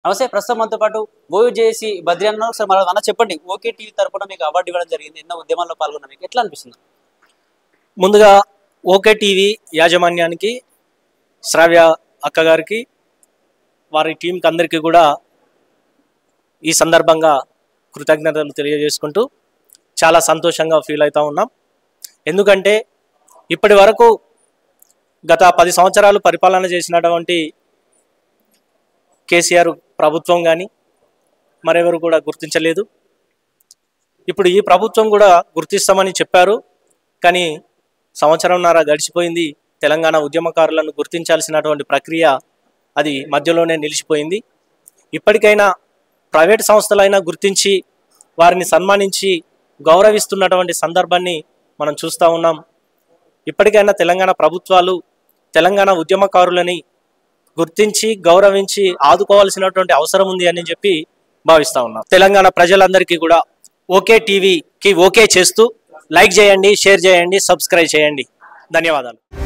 నమస్తే. ప్రస్తుతం మనతో పాటు ఓయూజేఏసీ బద్రి అన్న. ఒకసారి మన చెప్పండి, ఓకే టీవీ తరపున మీకు అవార్డు ఇవ్వడం జరిగింది, ఎన్నో ఉద్యమాల్లో పాల్గొన్న మీకు ఎట్లా అనిపిస్తుంది? ముందుగా ఓకే టీవీ యాజమాన్యానికి, శ్రావ్య అక్క గారికి, వారి టీంకి అందరికీ కూడా ఈ సందర్భంగా కృతజ్ఞతలు తెలియజేసుకుంటూ చాలా సంతోషంగా ఫీల్ అవుతూ ఉన్నాం. ఎందుకంటే ఇప్పటి వరకు గత 10 సంవత్సరాలు పరిపాలన చేసినటువంటి కేసీఆర్ ప్రభుత్వం కానీ మరెవరు కూడా గుర్తించలేదు. ఇప్పుడు ఈ ప్రభుత్వం కూడా గుర్తిస్తామని చెప్పారు, కానీ సంవత్సరంన్నర గడిచిపోయింది. తెలంగాణ ఉద్యమకారులను గుర్తించాల్సినటువంటి ప్రక్రియ అది మధ్యలోనే నిలిచిపోయింది. ఇప్పటికైనా ప్రైవేట్ సంస్థలైనా గుర్తించి వారిని సన్మానించి గౌరవిస్తున్నటువంటి సందర్భాన్ని మనం చూస్తూ ఉన్నాం. ఇప్పటికైనా తెలంగాణ ప్రభుత్వాలు తెలంగాణ ఉద్యమకారులని గుర్తించి గౌరవించి ఆదుకోవాల్సినటువంటి అవసరం ఉంది అని చెప్పి భావిస్తూ ఉన్నాం. తెలంగాణ ప్రజలందరికీ కూడా ఓకే టీవీకి ఓకే చేస్తూ లైక్ చేయండి, షేర్ చేయండి, సబ్స్క్రైబ్ చేయండి. ధన్యవాదాలు.